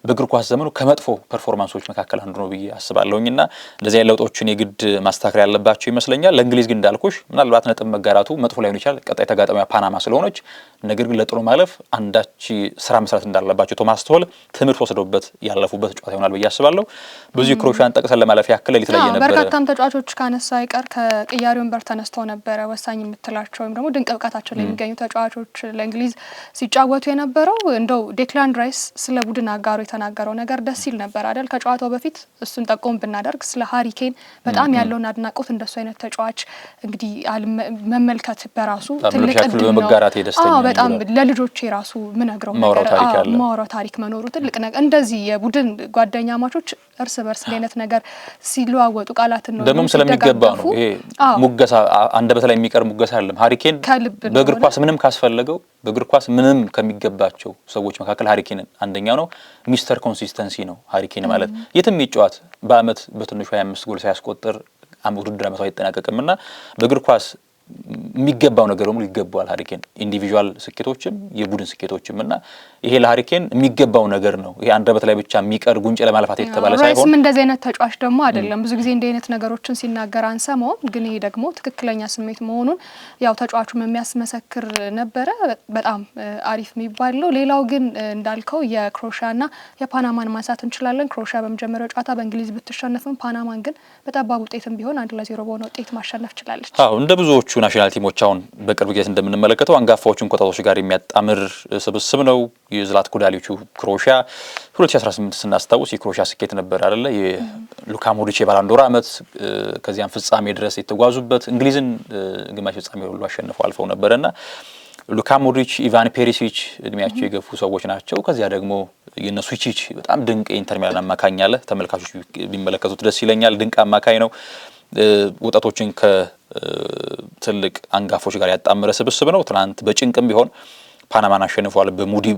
በእግር ኳስ ዘመኑ ከመጥፎ ፐርፎርማንሶች መካከል አንዱ ነው ብዬ አስባለሁኝና እንደዚህ አይነት ለውጦችን የግድ ማስተካከል ያለባቸው ይመስለኛል። ለእንግሊዝ ግን እንዳልኩሽ ምናልባት ነጥብ መጋራቱ መጥፎ ላይሆን ይችላል። ቀጣይ ተጋጣሚዋ ፓናማ ስለሆነች፣ ነገር ግን ለጥሎ ማለፍ አንዳች ስራ መስራት እንዳለባቸው ቶማስ ቱኸል ትምህርት ወስደውበት ያለፉበት ጨዋታ ይሆናል ብዬ አስባለሁ። ብዙ ክሮሻን ጠቅሰን ለማለፍ ያክል ሊተለየ ነበር። በርካታም ተጫዋቾች ካነሳ አይቀር ከቅያሪ ወንበር ተነስተው ነበረ ወሳኝ የምትላቸው ወይም ደግሞ ድንቅ ብቃታቸው ላይ የሚገኙ ተጫዋቾች ለእንግሊዝ ሲጫወቱ የነበረው። እንደው ዴክላን ራይስ ስለ ቡድን አጋሩ የተናገረው ነገር ደስ ይል ነበር አይደል? ከጨዋታው በፊት እሱን ጠቆም ብናደርግ ስለ ሃሪ ኬን በጣም ያለውን አድናቆት እንደሱ አይነት ተጫዋች እንግዲህ መመልከት በራሱ ትልቅ እድል ነው። በጣም ለልጆቼ ራሱ ምነግረው ነገር ማውራው ታሪክ መኖሩ ትልቅ ነገር። እንደዚህ የቡድን ጓደኛ ማቾች እርስ በርስ አይነት ነገር ሲለዋወጡ ቃላትን ነው ደምም ስለሚገባ ነው። ይሄ ሙገሳ አንደበት ላይ የሚቀር ሙገሳ አይደለም። ሃሪ ኬን በእግር ኳስ ምንም ካስፈለገው በእግር ኳስ ምንም ከሚገባቸው ሰዎች መካከል ሃሪ ኬን አንደኛው ነው። ሚስተር ኮንሲስተንሲ ነው ሃሪ ኬን ማለት። የትም ይጫወት በአመት በትንሹ 25 ጎል ሳያስቆጥር ውድድር አመቱ አይጠናቀቅምና በእግር ኳስ የሚገባው ነገር ሁሉ ይገባዋል ሃሪ ኬን። ኢንዲቪጁዋል ስኬቶችም የቡድን ስኬቶችም እና ይሄ ለሃሪ ኬን የሚገባው ነገር ነው። ይሄ አንደበት ላይ ብቻ የሚቀር ጉንጭ ለማለፋት የተባለ ሳይሆን ራይስም እንደዚህ አይነት ተጫዋች ደግሞ አይደለም። ብዙ ጊዜ እንዲህ አይነት ነገሮችን ሲናገር አንሰማውም፣ ግን ይሄ ደግሞ ትክክለኛ ስሜት መሆኑን ያው ተጫዋቹም የሚያስመሰክር ነበረ። በጣም አሪፍ የሚባል ነው። ሌላው ግን እንዳልከው የክሮሻና የፓናማን ማንሳት እንችላለን። ክሮሻ በመጀመሪያው ጨዋታ በእንግሊዝ ብትሸነፍም ፓናማን ግን በጠባብ ውጤትም ቢሆን 1-0 በሆነ ውጤት ማሸነፍ ችላለች። እንደ ብዙዎቹ ናሽናል ቲሞች አሁን በቅርብ ጊዜ እንደምንመለከተው አንጋፋዎቹን ኮከቦች ጋር የሚያጣምር ስብስብ ነው። የዝላትኮ ዳሊቹ ክሮሺያ 2018 ስናስታውስ የክሮሺያ ስኬት ነበር አይደለ? የሉካ ሞድሪች የባላንዶር አመት፣ ከዚያም ፍጻሜ ድረስ የተጓዙበት እንግሊዝን ግማሽ ፍጻሜ ሁሉ አሸንፈው አልፈው ነበርና ሉካ ሞድሪች፣ ኢቫን ፔሪሲች እድሜያቸው የገፉ ሰዎች ናቸው። ከዚያ ደግሞ የነሱ ቺች በጣም ድንቅ የኢንተር ሚላን አማካኝ አለ። ተመልካቾች ቢመለከቱት ደስ ይለኛል። ድንቅ አማካኝ ነው። ወጣቶችን ከትልቅ አንጋፎች ጋር ያጣመረ ስብስብ ነው። ትናንት በጭንቅም ቢሆን ፓናማን አሸንፏል።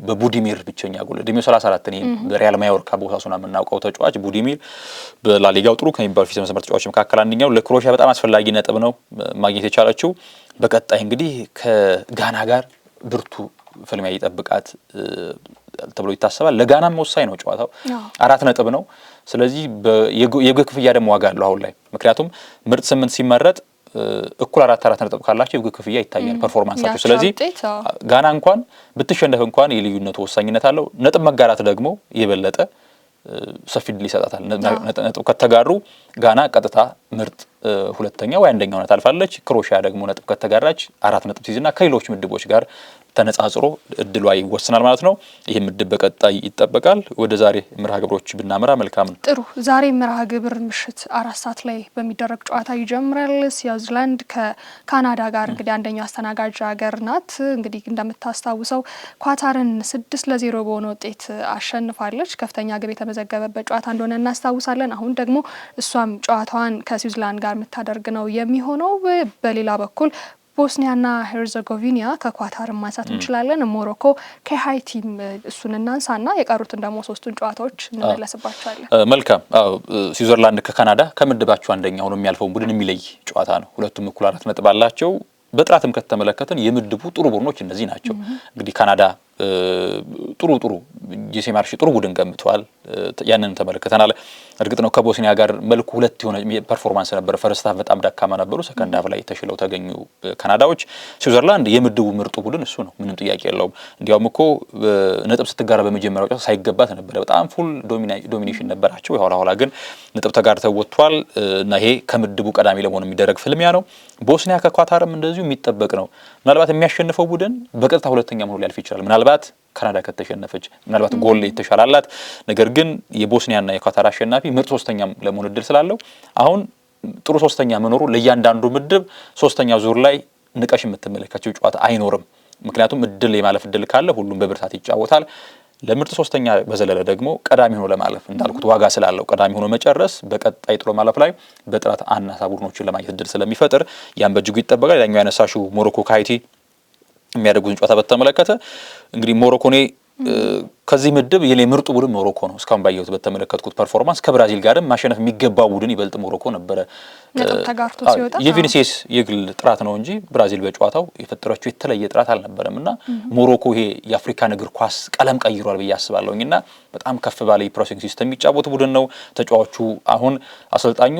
በቡዲሚር ብቸኛ ጎል እድሜው 34 ነው። በሪያል ማዮርካ ቦሳሱና የምናውቀው ተጫዋች ቡዲሚር በላሊጋው ጥሩ ከሚባሉ ፊት መስመር ተጫዋቾች መካከል አንደኛው። ለክሮሺያ በጣም አስፈላጊ ነጥብ ነው ማግኘት የቻለችው። በቀጣይ እንግዲህ ከጋና ጋር ብርቱ ፍልሚያ ይጠብቃት ተብሎ ይታሰባል። ለጋናም ወሳኝ ነው ጨዋታው፣ 4 ነጥብ ነው። ስለዚህ የግብ ክፍያ ደግሞ ዋጋ አለው አሁን ላይ። ምክንያቱም ምርጥ 8 ሲመረጥ እኩል 4 ነጥብ ካላቸው የግብ ክፍያ ይታያል ፐርፎርማንሳቸው። ስለዚህ ጋና እንኳን ብትሸነፍ እንኳን የልዩነቱ ወሳኝነት አለው። ነጥብ መጋራት ደግሞ የበለጠ ሰፊ ድል ይሰጣታል። ነጥብ ከተጋሩ ጋና ቀጥታ ምርጥ ሁለተኛ ወይ አንደኛ ሆና ታልፋለች። ክሮሺያ ደግሞ ነጥብ ከተጋራች 4 ነጥብ ሲይዝና ከሌሎች ምድቦች ጋር ተነጻጽሮ እድሏ ይወስናል ማለት ነው። ይህ ምድብ በቀጣይ ይጠበቃል። ወደ ዛሬ መርሃ ግብሮች ብናመራ መልካም ነው። ጥሩ። ዛሬ መርሃ ግብር ምሽት 4 ሰዓት ላይ በሚደረግ ጨዋታ ይጀምራል። ስዊዘርላንድ ከካናዳ ጋር እንግዲህ አንደኛው አስተናጋጅ ሀገር ናት። እንግዲህ እንደምታስታውሰው ኳታርን 6-0 በሆነ ውጤት አሸንፋለች። ከፍተኛ ግብ የተመዘገበበት ጨዋታ እንደሆነ እናስታውሳለን። አሁን ደግሞ እሷም ጨዋታዋን ከስዊዘርላንድ ጋር የምታደርግ ነው የሚሆነው። በሌላ በኩል ቦስኒያና ሄርዘጎቪና ከኳታር ማንሳት እንችላለን። ሞሮኮ ከሃይቲም እሱን እናንሳና የቀሩትን ደግሞ 3ቱን ጨዋታዎች እንመለስባቸዋለን። መልካም። ስዊዘርላንድ ከካናዳ ከምድባቸው አንደኛ ሆኖ የሚያልፈውን ቡድን የሚለይ ጨዋታ ነው። ሁለቱም እኩል 4 ነጥብ አላቸው። በጥራትም ከተመለከተን የምድቡ ጥሩ ቡድኖች እነዚህ ናቸው። እንግዲህ ካናዳ ጥሩ ጄሴ ማርሽ ጥሩ ቡድን ገምተዋል። ያንን ተመለከተናል። እርግጥ ነው ከቦስኒያ ጋር መልኩ ሁለት የሆነ ፐርፎርማንስ ነበር። ፈርስት ሃፍ በጣም ደካማ ነበሩ። ሰከንድ ሃፍ ላይ ተሽለው ተገኙ ካናዳዎች። ስዊዘርላንድ የምድቡ ምርጡ ቡድን እሱ ነው፣ ምንም ጥያቄ የለውም። እንዲያውም እኮ ነጥብ ስትጋራ በመጀመሪያው ጨዋታ ሳይገባት ነበር። በጣም ፉል ዶሚኔሽን ነበራቸው። ኋላ ግን ነጥብ ተጋርተው ወጥቷል እና ይሄ ከምድቡ ቀዳሚ ለመሆን የሚደረግ ፍልሚያ ነው። ቦስኒያ ከኳታርም እንደዚሁ የሚጠበቅ ነው። ምናልባት የሚያሸንፈው ቡድን በቀጥታ ሁለተኛ መሆኑ ሊያልፍ ይችላል። ምናልባት ካናዳ ከተሸነፈች ምናልባት ጎል የተሻላላት፣ ነገር ግን የቦስኒያና የኳታር አሸናፊ ምርጥ ሶስተኛም ለመሆን እድል ስላለው አሁን ጥሩ ሶስተኛ መኖሩ ለእያንዳንዱ ምድብ ሶስተኛ ዙር ላይ ንቀሽ የምትመለከተው ጨዋታ አይኖርም። ምክንያቱም እድል የማለፍ እድል ካለ ሁሉም በብርታት ይጫወታል። ለምርጥ ሶስተኛ በዘለለ ደግሞ ቀዳሚ ሆኖ ለማለፍ እንዳልኩት ዋጋ ስላለው ቀዳሚ ሆኖ መጨረስ በቀጣይ ጥሎ ማለፍ ላይ በጥራት አናሳ ቡድኖችን ለማግኘት እድል ስለሚፈጥር ያን በእጅጉ ይጠበቃል። ሌላኛው ያነሳሽው ሞሮኮ ከሃይቲ የሚያደርጉትን ጨዋታ በተመለከተ እንግዲህ ሞሮኮኔ ከዚህ ምድብ የኔ ምርጡ ቡድን ሞሮኮ ነው። እስካሁን ባየሁት በተመለከትኩት ፐርፎርማንስ ከብራዚል ጋርም ማሸነፍ የሚገባው ቡድን ይበልጥ ሞሮኮ ነበረ። ተጋርቶ ሲወጣ የቪኒሲየስ የግል ጥራት ነው እንጂ ብራዚል በጨዋታው የፈጠረችው የተለየ ጥራት አልነበረም እና ሞሮኮ ይሄ የአፍሪካን እግር ኳስ ቀለም ቀይሯል ብዬ አስባለሁኝና በጣም ከፍ ባለ የፕሬሲንግ ሲስተም የሚጫወት ቡድን ነው። ተጫዋቹ አሁን አሰልጣኙ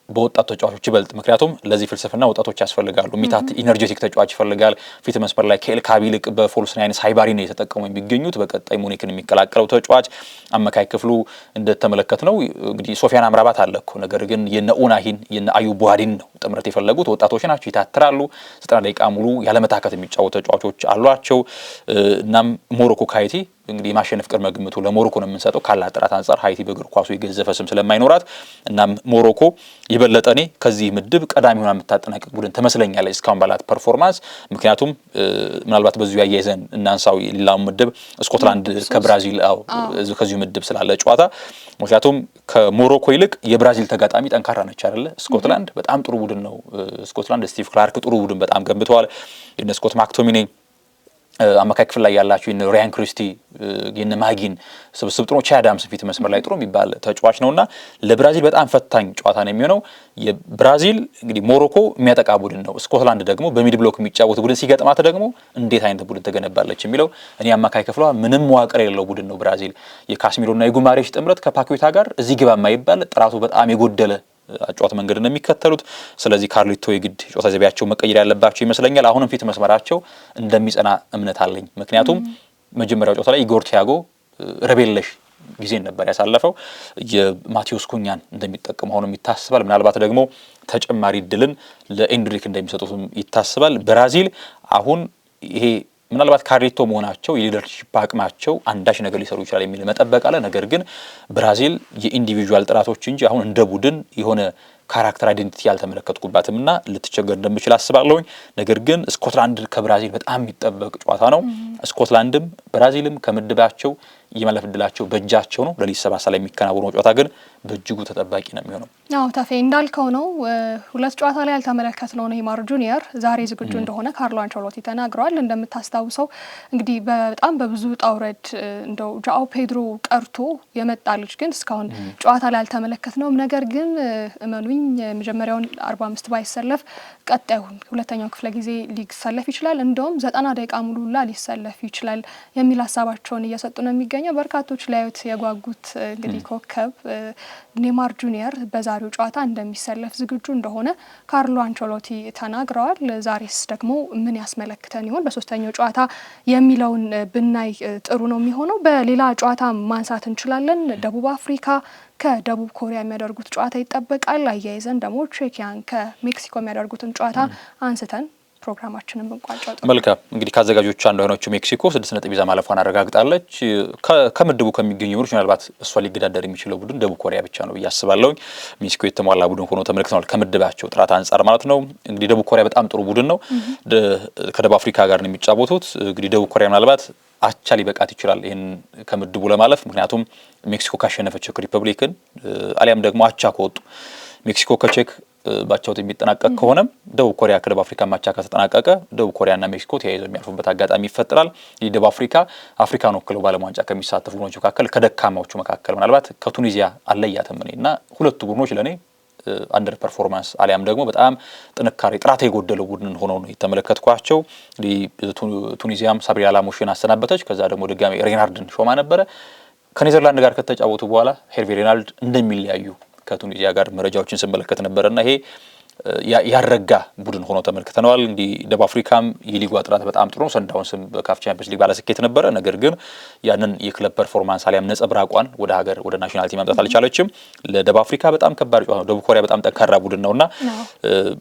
በወጣት ተጫዋቾች ይበልጥ ምክንያቱም ለዚህ ፍልስፍና ወጣቶች ያስፈልጋሉ። ሚታት ኢነርጂቲክ ተጫዋች ይፈልጋል። ፊት መስመር ላይ ከኤልካቢ ይልቅ በፎልስ ናይን ሳይባሪ ነው የተጠቀሙ የሚገኙት። በቀጣይ ሙኒክን የሚቀላቀለው ተጫዋች አመካይ ክፍሉ እንደተመለከትነው እንግዲህ ሶፊያን አምራባት አለ እኮ ነገር ግን የነኡናሂን የነአዩ ቡሃዲን ነው ጥምረት የፈለጉት። ወጣቶች ናቸው፣ ይታትራሉ። 90 ደቂቃ ሙሉ ያለመታከት የሚጫወቱ ተጫዋቾች አሏቸው። እናም ሞሮኮ ከሃይቲ እንግዲህ ማሸነፍ ቅድመ ግምቱ ለሞሮኮ ነው የምንሰጠው ካላት ጥራት አንፃር ሃይቲ በእግር ኳሱ የገዘፈ ስም ስለማይኖራት እናም ሞሮኮ ይበለጠ እኔ ከዚህ ምድብ ቀዳሚ ሆና የምታጠናቅቅ ቡድን ትመስለኛለች እስካሁን ባላት ፐርፎርማንስ። ምክንያቱም ምናልባት በዚሁ ያያይዘን እናንሳው ሌላው ምድብ ስኮትላንድ ከብራዚል ከዚሁ ምድብ ስላለ ጨዋታ ምክንያቱም ከሞሮኮ ይልቅ የብራዚል ተጋጣሚ ጠንካራ ነች አይደለ? ስኮትላንድ በጣም ጥሩ ቡድን ነው። ስኮትላንድ ስቲቭ ክላርክ ጥሩ ቡድን በጣም ገንብተዋል። የነ ስኮት ማክቶሚኔ አማካይ ክፍል ላይ ያላችሁ የነ ራያን ክሪስቲ የነ ማጊን ስብስብ ጥሩ ቻዳምስ ፊት መስመር ላይ ጥሩ የሚባል ተጫዋች ነውና ለብራዚል በጣም ፈታኝ ጨዋታ ነው የሚሆነው። የብራዚል እንግዲህ ሞሮኮ የሚያጠቃ ቡድን ነው። ስኮትላንድ ደግሞ በሚድ ብሎክ የሚጫወት ቡድን ሲገጥማት ደግሞ እንዴት አይነት ቡድን ተገነባለች የሚለው እኔ አማካይ ክፍሏ ምንም መዋቅር የሌለው ቡድን ነው ብራዚል። የካስሚሮና የጉማሬሽ ጥምረት ከፓኬታ ጋር እዚህ ግባ የማይባል ጥራቱ በጣም የጎደለ አጫዋት መንገድ ነው የሚከተሉት። ስለዚህ ካርሊቶ የግድ ጨዋታ ዘቢያቸው መቀየር ያለባቸው ይመስለኛል። አሁንም ፊት መስመራቸው እንደሚጸና እምነት አለኝ። ምክንያቱም መጀመሪያው ጨዋታ ላይ ኢጎር ቲያጎ ረቤለሽ ጊዜ ነበር ያሳለፈው። የማቴዎስ ኩኛን እንደሚጠቀሙ አሁንም ይታሰባል። ምናልባት ደግሞ ተጨማሪ እድልን ለኤንድሪክ እንደሚሰጡትም ይታሰባል። ብራዚል አሁን ይሄ ምናልባት ካርሊቶ መሆናቸው የሊደርሺፕ አቅማቸው አንዳች ነገር ሊሰሩ ይችላል የሚል መጠበቅ አለ። ነገር ግን ብራዚል የኢንዲቪጁዋል ጥራቶች እንጂ አሁን እንደ ቡድን የሆነ ካራክተር አይደንቲቲ ያልተመለከትኩባትም እና ልትቸገር እንደምችል አስባለሁኝ። ነገር ግን ስኮትላንድ ከብራዚል በጣም የሚጠበቅ ጨዋታ ነው። ስኮትላንድም ብራዚልም ከምድባቸው የማለፍ ዕድላቸው በእጃቸው ነው። ለሊት 7 ሰዓት ላይ የሚከናወነው ጨዋታ ግን በእጅጉ ተጠባቂ ነው የሚሆነው። አዎ ታፌ እንዳልከው ነው። ሁለት ጨዋታ ላይ ያልተመለከትነው ኔይማር ጁኒየር ዛሬ ዝግጁ እንደሆነ ካርሎ አንቸሎቲ ተናግረዋል። እንደምታስታውሰው እንግዲህ በጣም በብዙ ጣውረድ እንደው ጃኦ ፔድሮ ቀርቶ የመጣ ልጅ ግን እስካሁን ጨዋታ ላይ ያልተመለከትነውም። ነገር ግን እመኑኝ መጀመሪያውን 45 ባይሰለፍ ቀጣዩን ሁለተኛው ክፍለ ጊዜ ሊሰለፍ ይችላል። እንደውም 90 ደቂቃ ሙሉላ ሊሰለፍ ይችላል የሚል ሀሳባቸውን እየሰጡ ነው የሚገኘው። በርካቶች ላዩት የጓጉት እንግዲህ ኮከብ ኔይማር ጁኒየር በዛሬው ጨዋታ እንደሚሰለፍ ዝግጁ እንደሆነ ካርሎ አንቸሎቲ ተናግረዋል። ዛሬስ ደግሞ ምን ያስመለክተን ይሆን በሶስተኛው ጨዋታ የሚለውን ብናይ ጥሩ ነው የሚሆነው። በሌላ ጨዋታ ማንሳት እንችላለን። ደቡብ አፍሪካ ከደቡብ ኮሪያ የሚያደርጉት ጨዋታ ይጠበቃል። አያይዘን ደግሞ ቼኪያን ከሜክሲኮ የሚያደርጉትን ጨዋታ አንስተን ፕሮግራማችንን ብንቋጫው ጥሩ። መልካም እንግዲህ ካዘጋጆቹ አንዱ የሆነችው ሜክሲኮ 6 ነጥብ ይዛ ማለፏን አረጋግጣለች። ከምድቡ ከሚገኙ ቡድኖች ምናልባት እሷ ሊገዳደር የሚችለው ቡድን ደቡብ ኮሪያ ብቻ ነው ብዬ አስባለሁ። ሜክሲኮ የተሟላ ቡድን ሆኖ ተመልክተናል ከምድባቸው ጥራት አንጻር ማለት ነው። እንግዲህ ደቡብ ኮሪያ በጣም ጥሩ ቡድን ነው። ከደቡብ አፍሪካ ጋር ነው የሚጫወቱት። እንግዲህ ደቡብ ኮሪያ ምናልባት አቻ ሊበቃት ይችላል ይሄን ከምድቡ ለማለፍ። ምክንያቱም ሜክሲኮ ካሸነፈች ቼክ ሪፐብሊክን አሊያም ደግሞ አቻ ከወጡ ሜክሲኮ ከቼክ ባቻውት የሚጠናቀቅ ከሆነ ደቡብ ኮሪያ ከደቡብ አፍሪካ ማቻ ከተጠናቀቀ ደቡብ ኮሪያና ሜክሲኮ ተያይዘው የሚያልፉበት አጋጣሚ ይፈጠራል። የደቡብ አፍሪካን ወክለው በዓለም ዋንጫ ከሚሳተፉ ቡድኖች መካከል ከደካማዎቹ መካከል ምናልባት ከቱኒዚያ አለያትም እና ሁለቱ ቡድኖች ለኔ አንደር ፐርፎርማንስ አሊያም ደግሞ በጣም ጥንካሬ ጥራት የጎደለው ቡድን ሆነው ነው የተመለከትኳቸው። ቱኒዚያም ሳብሪ አላሞሽን አሰናበተች። ከዛ ደግሞ ድጋሚ ሬናርድን ሾማ ነበረ። ከኔዘርላንድ ጋር ከተጫወቱ በኋላ ሄርቬ ሬናልድ እንደሚለያዩ ከቱኒዚያ ጋር መረጃዎችን ስንመለከት ነበርና ይሄ ያረጋ ቡድን ሆኖ ተመልክተናል። እንግዲህ ደቡብ አፍሪካም የሊጉ ጥራት በጣም ጥሩ ነው። ሰንዳውንስም በካፍ ቻምፒየንስ ሊግ ባለስኬት ነበረ። ነገር ግን ያንን የክለብ ፐርፎርማንስ አሊያም ነጸብራቋን ወደ ሀገር ወደ ናሽናል ቲም ማምጣት አልቻለችም። ለደቡብ አፍሪካ በጣም ከባድ ጨዋታ ነው። ደቡብ ኮሪያ በጣም ጠንካራ ቡድን ነውና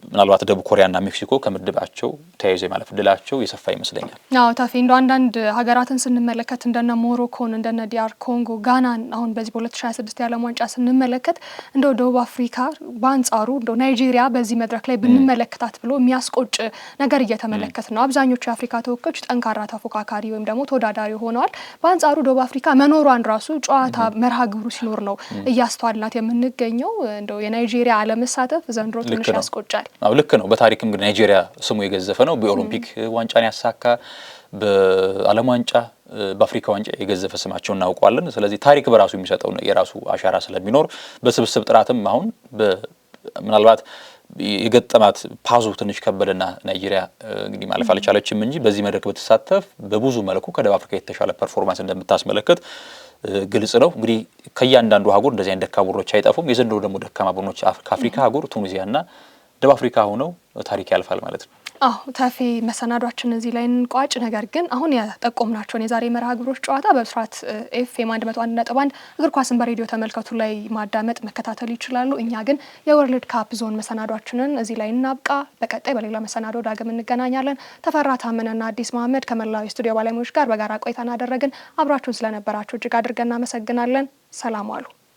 ምናልባት ደቡብ ኮሪያና ሜክሲኮ ከምድባቸው ተያይዘው የማለፍ ዕድላቸው የሰፋ ይመስለኛል። አዎ ታፌ እንደው አንዳንድ ሀገራትን ስንመለከት እንደነ ሞሮኮን እንደነ ዲአር ኮንጎ ጋናን አሁን በዚህ በ2026 የዓለም ዋንጫ ስንመለከት እንደው ደቡብ አፍሪካ በአንጻሩ እንደው ናይጄሪያ በዚህ በዚህ መድረክ ላይ ብንመለከታት ብሎ የሚያስቆጭ ነገር እየተመለከት ነው። አብዛኞቹ የአፍሪካ ተወካዮች ጠንካራ ተፎካካሪ ወይም ደግሞ ተወዳዳሪ ሆነዋል። በአንጻሩ ደቡብ አፍሪካ መኖሯን ራሱ ጨዋታ መርሃ ግብሩ ሲኖር ነው እያስተዋልናት የምንገኘው። እንደው የናይጄሪያ አለመሳተፍ ዘንድሮ ትንሽ ያስቆጫል። አዎ ልክ ነው። በታሪክም ግን ናይጄሪያ ስሙ የገዘፈ ነው። በኦሎምፒክ ዋንጫን ያሳካ፣ በዓለም ዋንጫ፣ በአፍሪካ ዋንጫ የገዘፈ ስማቸውን እናውቀዋለን። ስለዚህ ታሪክ በራሱ የሚሰጠው የራሱ አሻራ ስለሚኖር በስብስብ ጥራትም አሁን ምናልባት የገጠማት ፓዙ ትንሽ ከበደና ናይጄሪያ እንግዲህ ማለፍ አልቻለችም እንጂ በዚህ መድረክ በተሳተፍ በብዙ መልኩ ከደቡብ አፍሪካ የተሻለ ፐርፎርማንስ እንደምታስመለክት ግልጽ ነው። እንግዲህ ከያንዳንዱ አህጉር እንደዚህ አይነት ደካማ ቡድኖች አይጠፉም። የዘንድሮ ደግሞ ደካማ ቡድኖች ከአፍሪካ አህጉር ቱኒዚያና ደቡብ አፍሪካ ሆነው ታሪክ ያልፋል ማለት ነው። ተፊ መሰናዷችን እዚህ ላይ እንቋጭ። ነገር ግን አሁን ያጠቆምናቸውን የዛሬ መርሃ ግብሮች ጨዋታ በብስራት ኤፍኤም 101.1 እግር ኳስን በሬዲዮ ተመልከቱ ላይ ማዳመጥ መከታተል ይችላሉ። እኛ ግን የወርልድ ካፕ ዞን መሰናዷችንን እዚህ ላይ እናብቃ። በቀጣይ በሌላ መሰናዶ ዳግም እንገናኛለን። ተፈራ ታመነና አዲስ መሐመድ ከመላው ስቱዲዮ ባለሙያዎች ጋር በጋራ ቆይታ አደረግን። አብራችሁን ስለነበራችሁ እጅግ አድርገን እናመሰግናለን። ሰላም ዋሉ።